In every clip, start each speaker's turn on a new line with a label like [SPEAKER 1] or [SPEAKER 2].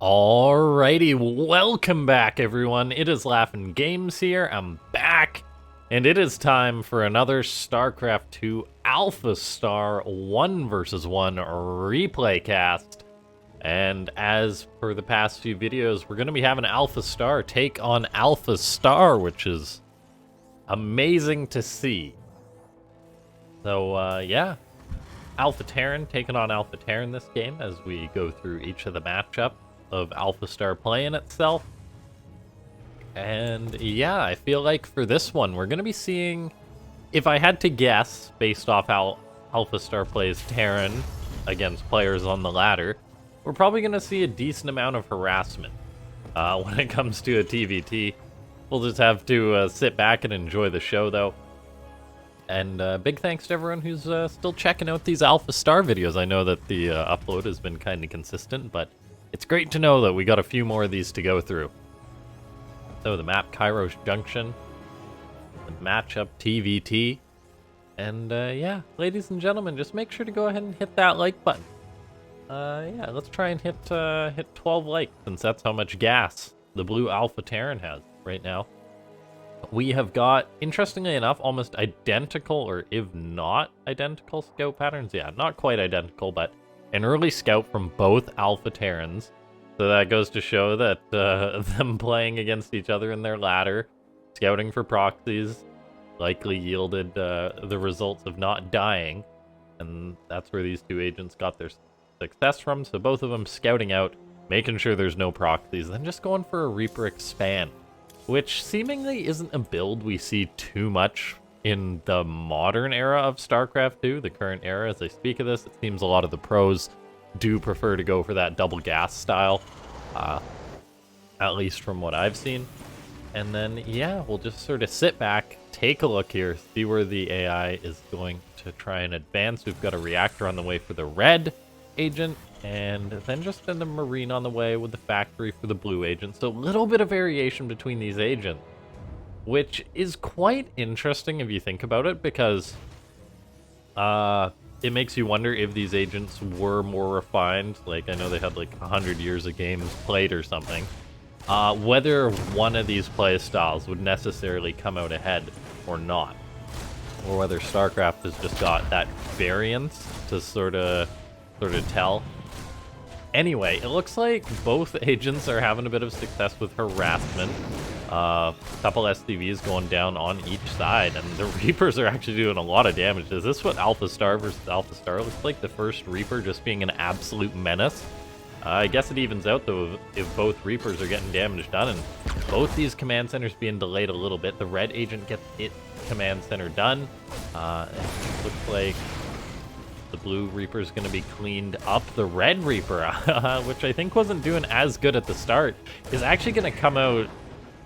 [SPEAKER 1] Alrighty, welcome back everyone. It is LaughNgamez here. I'm back, and it is time for another Starcraft 2 AlphaStar 1 vs 1 replay cast. And as per the past few videos, we're going to be having AlphaStar take on AlphaStar, which is amazing to see. So, yeah. Alpha Terran taking on Alpha Terran this game as we go through each of the matchups of AlphaStar playing itself. And yeah, I feel like for this one, we're going to be seeing, if I had to guess, based off how AlphaStar plays Terran against players on the ladder, we're probably going to see a decent amount of harassment when it comes to a TVT. We'll just have to sit back and enjoy the show, though. And big thanks to everyone who's still checking out these AlphaStar videos. I know that the upload has been kind of consistent, but it's great to know that we got a few more of these to go through. So the map, Kairos Junction, the matchup, TVT, and yeah, ladies and gentlemen, just make sure to go ahead and hit that like button. Yeah, let's try and hit 12 likes, since that's how much gas the blue Alpha Terran has right now. We have got, interestingly enough, almost identical, or if not identical, scout patterns. Yeah, not quite identical, but an early scout from both Alpha Terrans. So that goes to show that them playing against each other in their ladder, scouting for proxies, likely yielded the results of not dying. And that's where these two agents got their success from. So both of them scouting out, making sure there's no proxies, then just going for a Reaper expand, which seemingly isn't a build we see too much in the modern era of StarCraft 2, the current era. As I speak of this, it seems a lot of the pros do prefer to go for that double gas style, at least from what I've seen. And then, yeah, we'll just sort of sit back, take a look here, see where the AI is going to try and advance. We've got a reactor on the way for the red agent, and then just in the marine on the way with the factory for the blue agent. So a little bit of variation between these agents, which is quite interesting if you think about it, because it makes you wonder if these agents were more refined. Like, I know they had like 100 years of games played or something. Whether one of these play styles would necessarily come out ahead or not, or whether StarCraft has just got that variance to sort of tell. Anyway, it looks like both agents are having a bit of success with harassment. A couple SCVs going down on each side, and the Reapers are actually doing a lot of damage. Is this what AlphaStar versus AlphaStar looks like? The first Reaper just being an absolute menace? I guess it evens out, though, if both Reapers are getting damage done, and both these command centers being delayed a little bit. The red agent gets its command center done. It looks like the blue Reaper is going to be cleaned up. The red Reaper, which I think wasn't doing as good at the start, is actually going to come out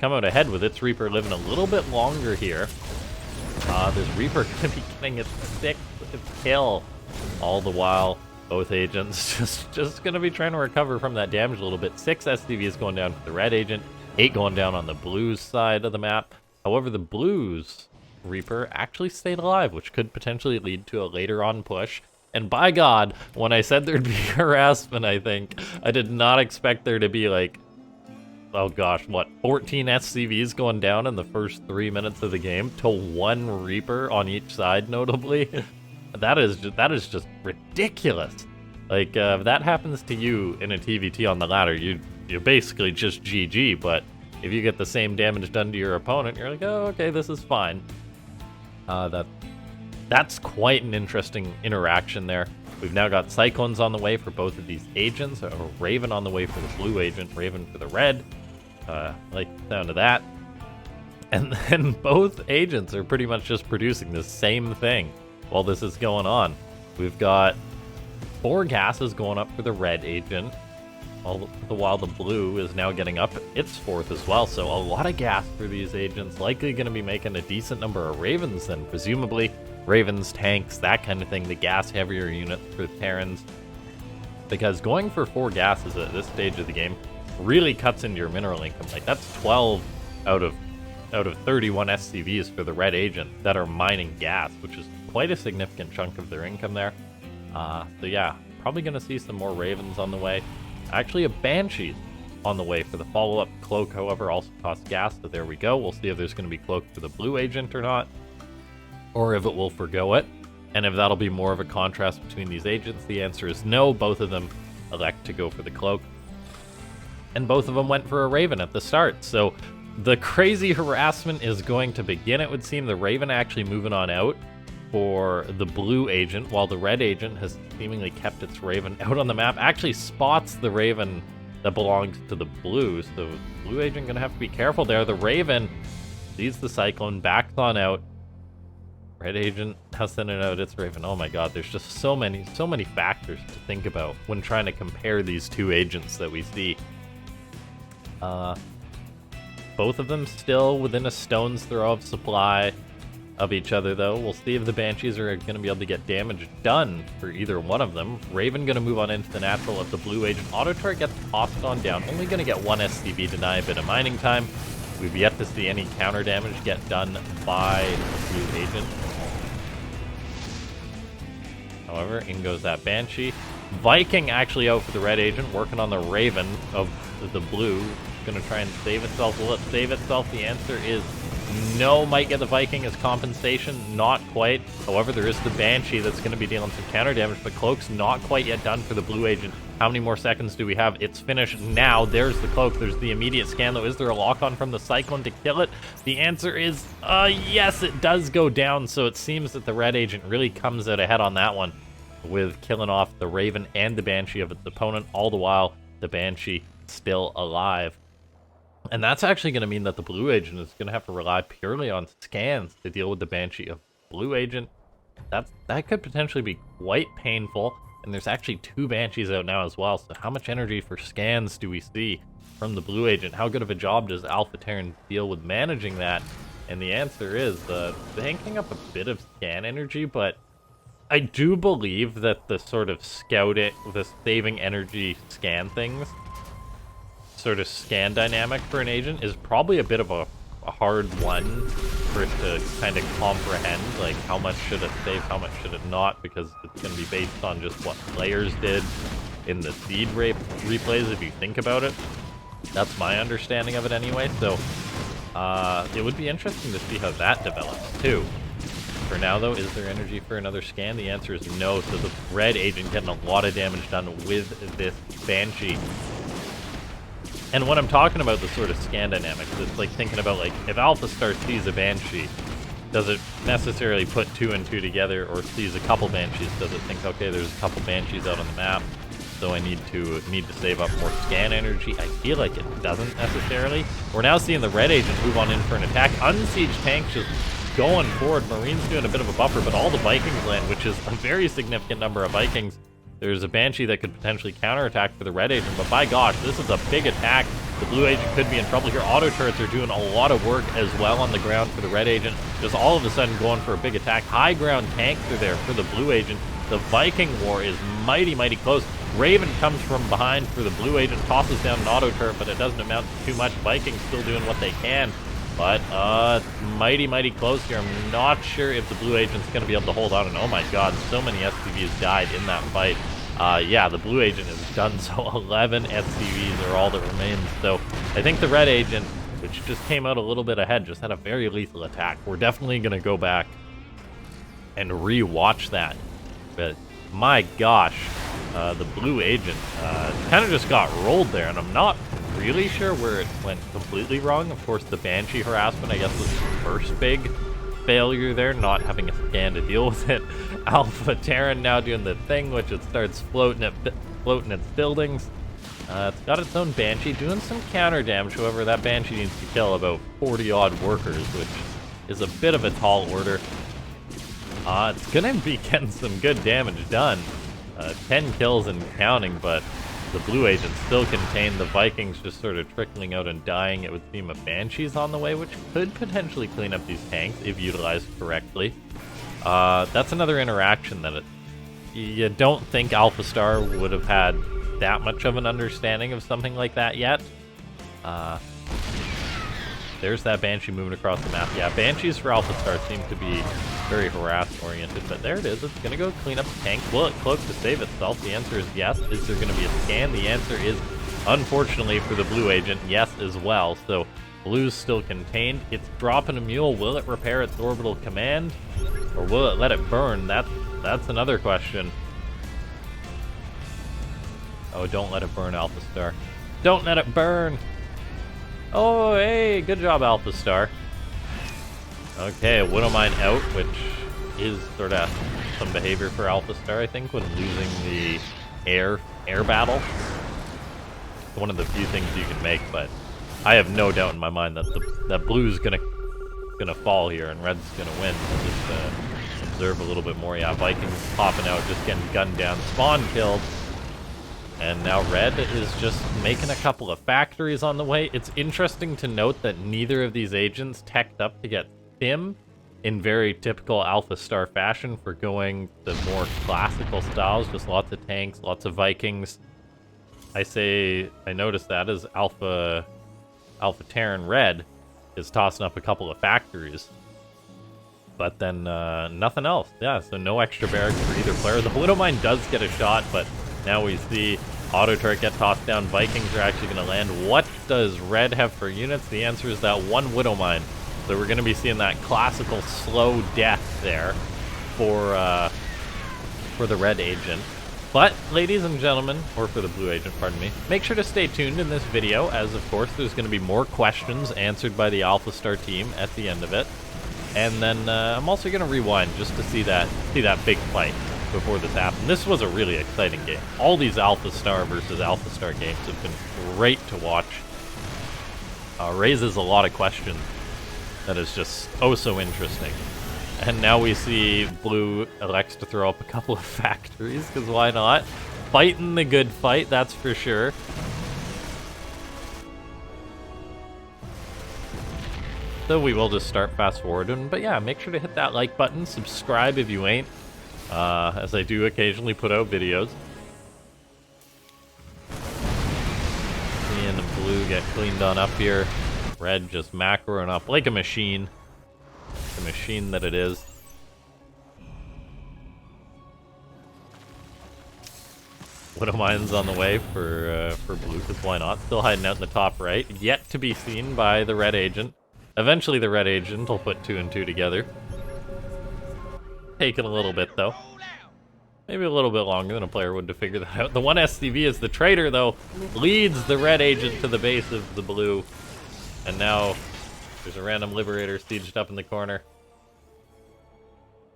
[SPEAKER 1] ahead with its Reaper living a little bit longer here. This Reaper going to be getting its 6th kill, all the while both agents just going to be trying to recover from that damage a little bit. 6 SCVs going down for the red agent, 8 going down on the blues side of the map. However, the blues Reaper actually stayed alive, which could potentially lead to a later on push. And by God, when I said there'd be harassment, I think, I did not expect there to be like, oh gosh, what, 14 SCVs going down in the first 3 minutes of the game to 1 Reaper on each side, notably. That is just ridiculous. Like, if that happens to you in a TVT on the ladder, you're basically just GG, but if you get the same damage done to your opponent, you're like, oh, okay, this is fine. That's quite an interesting interaction there. We've now got Cyclones on the way for both of these agents, a Raven on the way for the blue agent, Raven for the red. Like the sound of that. And then both agents are pretty much just producing the same thing while this is going on. We've got 4 gases going up for the red agent, all the while the blue is now getting up its 4th as well. So a lot of gas for these agents, likely going to be making a decent number of Ravens then, presumably. Ravens, tanks, that kind of thing, the gas heavier units for Terrans. Because going for 4 gases at this stage of the game really cuts into your mineral income. Like, that's 12 out of 31 SCVs for the red agent that are mining gas, which is quite a significant chunk of their income there. So yeah, probably going to see some more Ravens on the way. Actually, a Banshee on the way for the follow-up. Cloak, however, also costs gas, so there we go. We'll see if there's going to be Cloak for the blue agent or not, or if it will forgo it, and if that'll be more of a contrast between these agents. The answer is no. Both of them elect to go for the Cloak, and both of them went for a Raven at the start, so the crazy harassment is going to begin, it would seem. The Raven actually moving on out for the blue agent, while the red agent has seemingly kept its Raven out on the map. Actually spots the Raven that belongs to the blue, so blue agent gonna have to be careful there. The Raven sees the Cyclone, backs on out. Red agent has sent it out its Raven. Oh my god, there's just so many factors to think about when trying to compare these two agents that we see. Both of them still within a stone's throw of supply of each other, though. We'll see if the Banshees are going to be able to get damage done for either one of them. Raven going to move on into the natural of the blue agent. Auto turret gets tossed on down. Only going to get one SCV, deny a bit of mining time. We've yet to see any counter damage get done by the blue agent. However, in goes that Banshee. Viking actually out for the red agent, working on the Raven of the blue. Gonna try and save itself. Will it save itself? The answer is no. Might get the Viking as compensation, not quite. However, there is the Banshee that's gonna be dealing some counter damage, but Cloak's not quite yet done for the blue agent. How many more seconds do we have? It's finished now. There's the Cloak. There's the immediate scan, though. Is there a lock-on from the Cyclone to kill it? The answer is yes, it does go down, so it seems that the red agent really comes out ahead on that one, with killing off the Raven and the Banshee of its opponent, all the while the Banshee still alive. And that's actually going to mean that the blue agent is going to have to rely purely on scans to deal with the Banshee of blue agent. That could potentially be quite painful, and there's actually two Banshees out now as well, so how much energy for scans do we see from the blue agent? How good of a job does AlphaStar deal with managing that? And the answer is banking up a bit of scan energy, but I do believe that the sort of scouting, the saving energy scan things, sort of scan dynamic for an agent is probably a bit of a hard one for it to kind of comprehend, like how much should it save, how much should it not, because it's going to be based on just what players did in the seed replays, if you think about it. That's my understanding of it anyway, so it would be interesting to see how that develops too. For now, though, is there energy for another scan? The answer is no, so the red agent getting a lot of damage done with this Banshee. And when I'm talking about the sort of scan dynamics, it's like thinking about, like, if AlphaStar sees a Banshee, does it necessarily put two and two together, or sees a couple Banshees? Does it think, okay, there's a couple Banshees out on the map, so I need to save up more scan energy? I feel like it doesn't necessarily. We're now seeing the red agent move on in for an attack. Unsieged tanks just going forward. Marine's doing a bit of a buffer, but all the Vikings land, which is a very significant number of Vikings. There's a Banshee that could potentially counterattack for the red agent, but by gosh, this is a big attack. The blue agent could be in trouble here. Auto turrets are doing a lot of work as well on the ground for the red agent. Just all of a sudden going for a big attack. High ground tanks are there for the blue agent. The Viking war is mighty close. Raven comes from behind for the blue agent, tosses down an auto turret, but it doesn't amount to too much. Vikings still doing what they can, but mighty close here. I'm not sure if the blue agent's going to be able to hold on, and oh my god, so many SCVs died in that fight. Yeah, the blue agent is done, so 11 SCVs are all that remains. So I think the red agent, which just came out a little bit ahead, just had a very lethal attack. We're definitely going to go back and re-watch that. But my gosh, the blue agent kind of just got rolled there, and I'm not really sure where it went completely wrong. Of course, the Banshee harassment, I guess, was the first big failure there, not having a scan to deal with it. AlphaStar now doing the thing, which it starts floating its buildings. It's got its own Banshee doing some counter damage. However, that Banshee needs to kill about 40-odd workers, which is a bit of a tall order. It's gonna be getting some good damage done. 10 kills and counting, but the blue agent still contained. The Vikings just sort of trickling out and dying. It would seem a Banshee's on the way, which could potentially clean up these tanks if utilized correctly. That's another interaction that you don't think AlphaStar would have had that much of an understanding of something like that yet. There's that Banshee moving across the map. Yeah, Banshees for AlphaStar seem to be very harassed. oriented, but there it is. It's gonna go clean up the tank. Will it cloak to save itself? The answer is yes. Is there gonna be a scan? The answer is, unfortunately for the blue agent, yes as well. So blue's still contained. It's dropping a mule. Will it repair its orbital command? Or will it let it burn? That's another question. Oh, don't let it burn, AlphaStar. Don't let it burn! Oh, hey, good job, AlphaStar. Okay, Widowmine out, which is sort of some behavior for AlphaStar, I think, when losing the air battle. It's one of the few things you can make, but I have no doubt in my mind that that blue's gonna fall here and red's gonna win. We'll just observe a little bit more. Yeah, Vikings popping out, just getting gunned down, spawn killed. And now red is just making a couple of factories on the way. It's interesting to note that neither of these agents teched up to get Stim in very typical AlphaStar fashion for going the more classical styles. Just lots of tanks, lots of Vikings. I noticed that as Alpha Terran red is tossing up a couple of factories. But then nothing else. Yeah, so no extra barracks for either player. The Widowmine does get a shot, but now we see auto turret get tossed down. Vikings are actually going to land. What does red have for units? The answer is that one Widowmine. So we're going to be seeing that classical slow death there for the red agent. But, ladies and gentlemen, or for the blue agent, pardon me, make sure to stay tuned in this video, as of course there's going to be more questions answered by the AlphaStar team at the end of it. And then I'm also going to rewind just to see that big fight before this happened. This was a really exciting game. All these AlphaStar versus AlphaStar games have been great to watch. Raises a lot of questions that is just oh so interesting. And now we see blue elects to throw up a couple of factories, because why not? Fighting the good fight, that's for sure. So we will just start fast forwarding, but yeah, make sure to hit that like button, subscribe if you ain't, as I do occasionally put out videos. Seeing the blue get cleaned on up here. Red just macroing up like a machine. The machine that it is. Widowmine's on the way for blue, because why not? Still hiding out in the top right. Yet to be seen by the red agent. Eventually the red agent will put 2 and 2 together. Taking a little bit, though. Maybe a little bit longer than a player would to figure that out. The one SCV is the traitor, though, leads the red agent to the base of the blue. And now there's a random Liberator sieged up in the corner.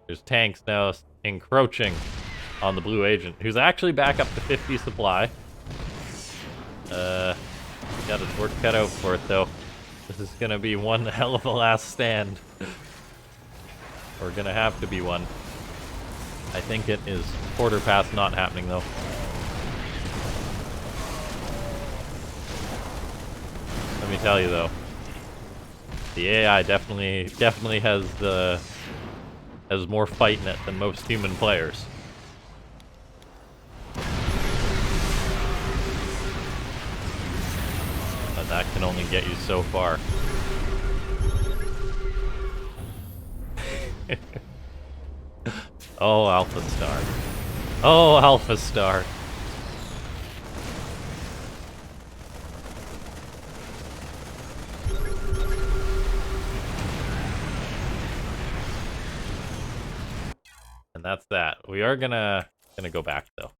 [SPEAKER 1] There's tanks now encroaching on the blue agent, who's actually back up to 50 supply. Got his work cut out for it, though. This is gonna be one hell of a last stand. Or gonna have to be one. I think it is quarter past not happening, though. Let me tell you, though, the AI definitely has more fight in it than most human players. But that can only get you so far. Oh, AlphaStar. Oh, AlphaStar. And that's that. We are gonna go back, though,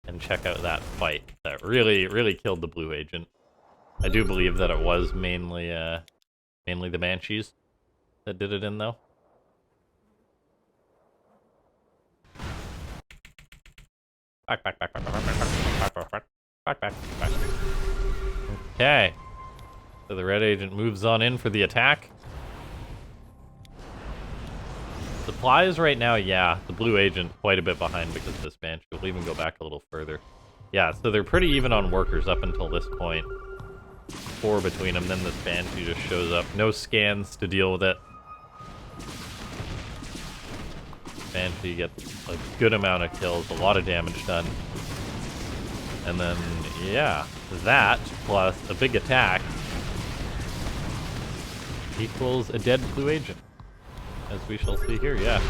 [SPEAKER 1] and check out that fight that really killed the blue agent. I do believe that it was mainly the Banshees that did it in, though. Back. Okay. So the red agent moves on in for the attack. Supplies right now, yeah. The blue agent quite a bit behind because of this Banshee. We'll even go back a little further. Yeah, so they're pretty even on workers up until this point. 4 between them, then this Banshee just shows up. No scans to deal with it. Banshee gets a good amount of kills, a lot of damage done. And then, yeah, that plus a big attack equals a dead blue agent. as we shall see here, yeah.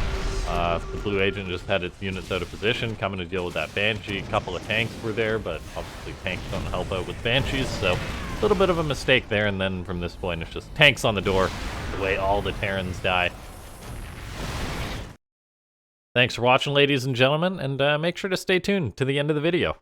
[SPEAKER 1] The blue agent just had its units out of position, coming to deal with that Banshee. A couple of tanks were there, but obviously tanks don't help out with Banshees, so a little bit of a mistake there, and then from this point it's just tanks on the door, the way all the Terrans die. Thanks for watching, ladies and gentlemen, and make sure to stay tuned to the end of the video.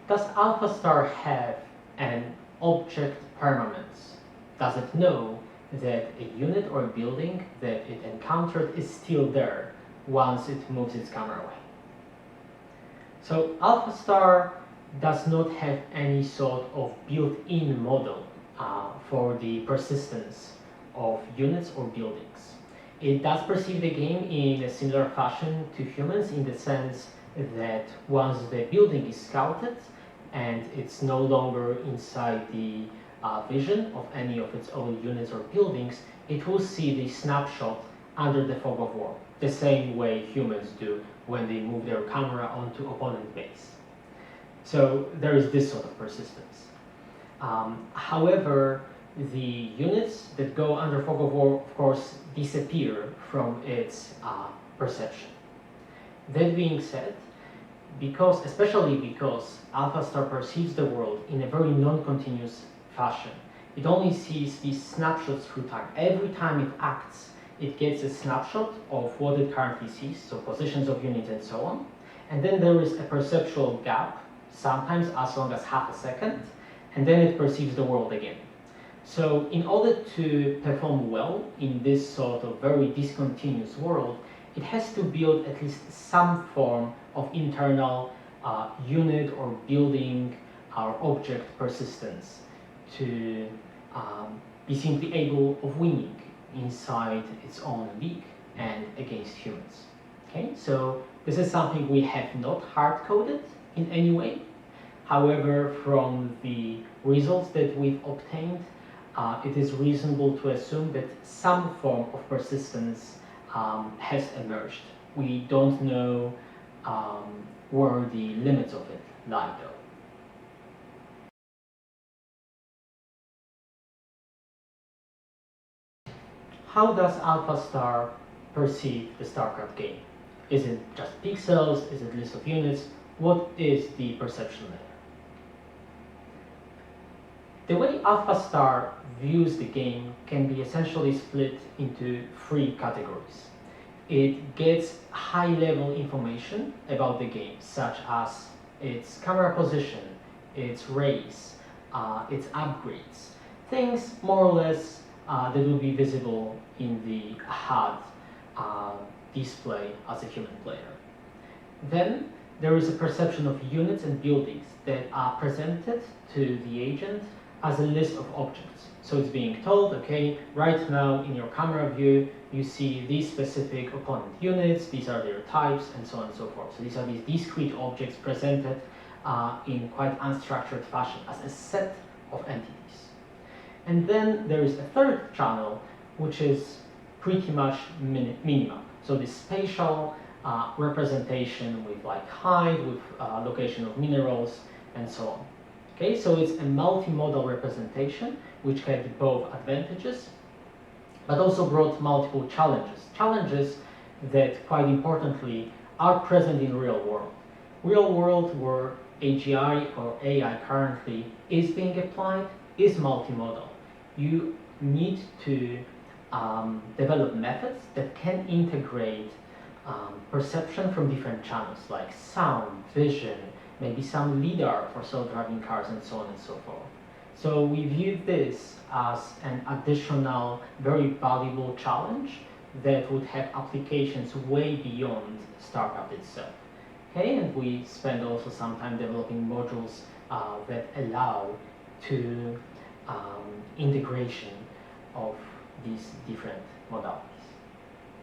[SPEAKER 2] Does AlphaStar have an object permanence? Does it know that a unit or a building that it encountered is still there once it moves its camera away? So AlphaStar does not have any sort of built-in model for the persistence of units or buildings. It does perceive the game in a similar fashion to humans, in the sense that once the building is scouted and it's no longer inside the vision of any of its own units or buildings, it will see the snapshot under the fog of war, the same way humans do when they move their camera onto opponent base. So there is this sort of persistence. However, the units that go under fog of war, of course, disappear from its perception. That being said, especially because AlphaStar perceives the world in a very non-continuous fashion, it only sees these snapshots through time. Every time it acts, it gets a snapshot of what it currently sees, so positions of units and so on. And then there is a perceptual gap, sometimes as long as half a second, and then it perceives the world again. So in order to perform well in this sort of very discontinuous world, it has to build at least some form of internal unit or building or object persistence to be simply able of winning inside its own league and against humans. Okay, so this is something we have not hard-coded in any way. However, from the results that we've obtained, it is reasonable to assume that some form of persistence has emerged. We don't know where the limits of it lie, though. How does AlphaStar perceive the Starcraft game? Is it just pixels? Is it list of units? What is the perception layer? The way AlphaStar views the game can be essentially split into three categories. It gets high-level information about the game, such as its camera position, its race, its upgrades, things more or less that will be visible in the HUD display as a human player. Then there is a perception of units and buildings that are presented to the agent as a list of objects. So it's being told, okay, right now in your camera view, you see these specific opponent units, these are their types, and so on and so forth. So these are these discrete objects presented in quite unstructured fashion as a set of entities. And then there is a third channel, which is pretty much minimal. So the spatial representation with like height, with location of minerals, and so on. Okay, so it's a multimodal representation, which had both advantages, but also brought multiple challenges. Challenges that, quite importantly, are present in real world. Real world where AGI or AI currently is being applied is multimodal. You need to develop methods that can integrate perception from different channels, like sound, vision, maybe some LiDAR for self-driving cars, and so on and so forth. So we view this as an additional, very valuable challenge that would have applications way beyond Starcraft itself. Okay, and we spend also some time developing modules that allow to integration of these different modalities.